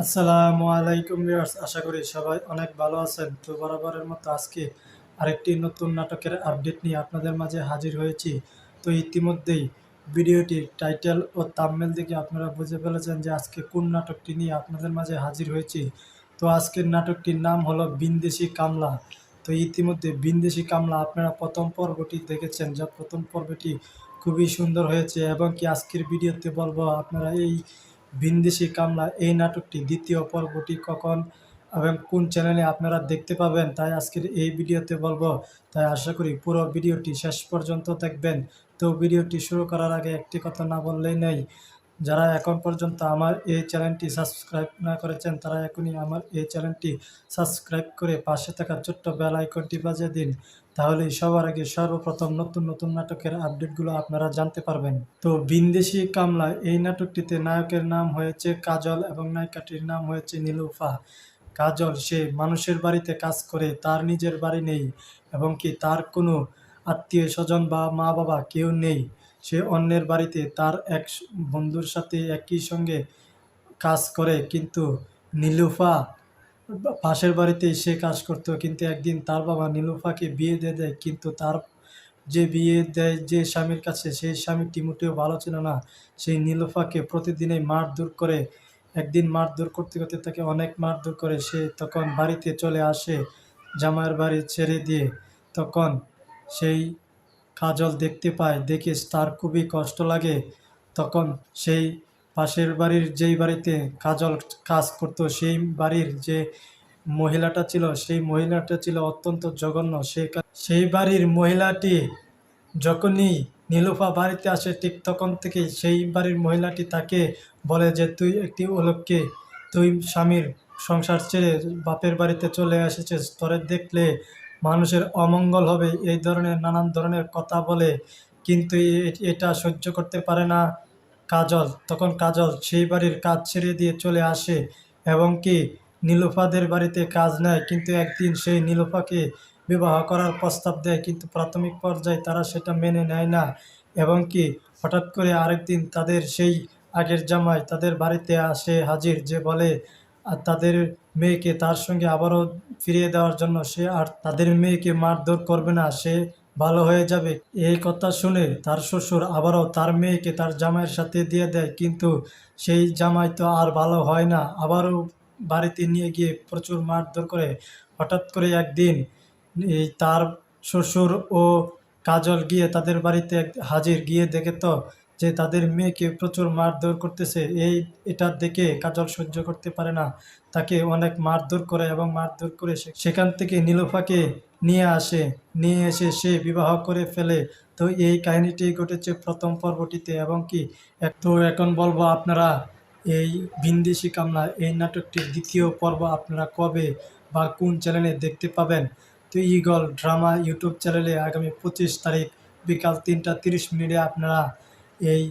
আসসালামু আলাইকুম ভিউয়ার্স, আশা করি সবাই অনেক ভালো আছেন। তো বরাবরের মতো আজকে আরেকটি নতুন নাটকের আপডেট নিয়ে আপনাদের মাঝে হাজির হয়েছি। তো ইতিমধ্যেই ভিডিওটির টাইটেল ও থাম্বনেল দেখে আপনারা বুঝে ফেলেছেন যে আজকে কোন নাটকটি নিয়ে আপনাদের মাঝে হাজির হয়েছি। তো আজকের নাটকটির নাম হলো বিন্দেশি কামলা। তো ইতিমধ্যে বিন্দেশি কামলা আপনারা প্রথম পর্বটি দেখেছেন, যা প্রথম পর্বটি খুবই সুন্দর হয়েছে এবং কি আজকের ভিডিওতে বলবো আপনারা এই ভিনদেশি কামলা এই নাটকটি দ্বিতীয় পর্বটি কখন এবং কোন চ্যানেলে আপনারা দেখতে পাবেন, তাই আজকের এই ভিডিওতে বলবো। তাই আশা করি পুরো ভিডিওটি শেষ পর্যন্ত দেখবেন। তো ভিডিওটি শুরু করার আগে একটি কথা না বললেই নেই, যারা এখন পর্যন্ত আমার এই চ্যানেলটি সাবস্ক্রাইব না করেছেন তারা এখনই আমার এই চ্যানেলটি সাবস্ক্রাইব করে পাশে থাকা ছোট্ট বেল আইকনটি বাজিয়ে দিন। তাহলেই সবার আগে সর্বপ্রথম নতুন নতুন নাটকের আপডেটগুলো আপনারা জানতে পারবেন। তো বিন্দেশি কামলা এই নাটকটিতে নায়কের নাম হয়েছে কাজল এবং নায়িকাটির নাম হয়েছে নীলুফা। কাজল সে মানুষের বাড়িতে কাজ করে, তার নিজের বাড়ি নেই এবং কি তার কোনো আত্মীয় স্বজন বা মা বাবা কেউ নেই। সে অন্যের বাড়িতে তার এক বন্ধুর সাথে একই সঙ্গে কাজ করে, কিন্তু নীলুফা পাশের বাড়িতেই সে কাজ করতো। কিন্তু একদিন তার বাবা নীলুফাকে বিয়ে দিয়ে দেয়, কিন্তু তার যে বিয়ে দেয় যে স্বামীর কাছে, সেই স্বামীটি মোটেও ভালো ছিল না। সেই নীলুফাকে প্রতিদিনই মারধর করে। একদিন মারধর করতে করতে তাকে অনেক মারধর করে, সে তখন বাড়িতে চলে আসে জামাইয়ের বাড়ি ছেড়ে দিয়ে। তখন সেই কাজল দেখতে পায়, দেখে তার খুবই কষ্ট লাগে। তখন সেই পাশের বাড়ির যেই বাড়িতে কাজল কাজ করতো, সেই বাড়ির যে মহিলাটা ছিল, সেই মহিলাটা ছিল অত্যন্ত জঘন্য। সেই বাড়ির মহিলাটি যখনই নীলুফা বাড়িতে আসে, ঠিক তখন থেকেই সেই বাড়ির মহিলাটি তাকে বলে যে তুই একটি অলক্ষ্যে, তুই স্বামীর সংসার ছেড়ে বাপের বাড়িতে চলে এসেছিস, তোরে দেখলে মানুষের অমঙ্গল হবে, এই ধরনের নানান ধরনের কথা বলে। কিন্তু এটা সহ্য করতে পারে না কাজল। তখন কাজল সেই বাড়ির কাজ ছেড়ে দিয়ে চলে আসে এবং কি নীলুফাদের বাড়িতে কাজ নেয়। কিন্তু একদিন সেই নীলুফাকে বিবাহ করার প্রস্তাব দেয়, কিন্তু প্রাথমিক পর্যায়ে তারা সেটা মেনে নেয় না। এবং কি হঠাৎ করে আরেকদিন তাদের সেই আগের জামাই তাদের বাড়িতে আসে হাজির, যে বলে তাদের মেয়েকে তার সঙ্গে আবারও ফিরিয়ে দেওয়ার জন্য সে আর তাদের মেয়েকে মারধর করবে না, সে ভালো হয়ে যাবে। এই কথা শুনে তার শ্বশুর আবারও তার মেয়েকে তার জামাইয়ের সাথে দিয়ে দেয়, কিন্তু সেই জামাই তো আর ভালো হয় না, আবারও বাড়িতে নিয়ে গিয়ে প্রচুর মারধর করে। হঠাৎ করে একদিন এই তার শ্বশুর ও কাজল গিয়ে তাদের বাড়িতে হাজির, গিয়ে দেখে তো যে তাদের মেয়েকে প্রচুর মারধর করতেছে। এটা দেখে কাজল সহ্য করতে পারে না, তাকে অনেক মারধর করে এবং মারধর করে সেখান থেকে নীলুফাকে নিয়ে আসে। নিয়ে এসে সে বিবাহ করে ফেলে। তো এই কাহিনীটি ঘটেছে প্রথম পর্বটিতে। এবং কি তো এখন বলবো আপনারা এই ভিনদেশি কামলা এই নাটকটির দ্বিতীয় পর্ব আপনারা কবে বা কোন চ্যানেলে দেখতে পাবেন। তো ঈগল ড্রামা ইউটিউব চ্যানেলে আগামী 25 তারিখ বিকাল 3টা 30 মিনিটে আপনারা এই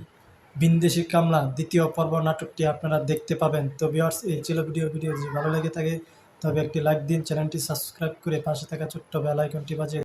ভিনদেশি কামলা দ্বিতীয় পর্ব নাটকটি আপনারা দেখতে পাবেন। তো ভিউয়ার্স, এই ছিল ভিডিও যদি ভালো লেগে থাকে তবে একটি লাইক দিন, চ্যানেলটি সাবস্ক্রাইব করে পাশে থাকা ছোট্ট বেল আইকনটি বাজিয়ে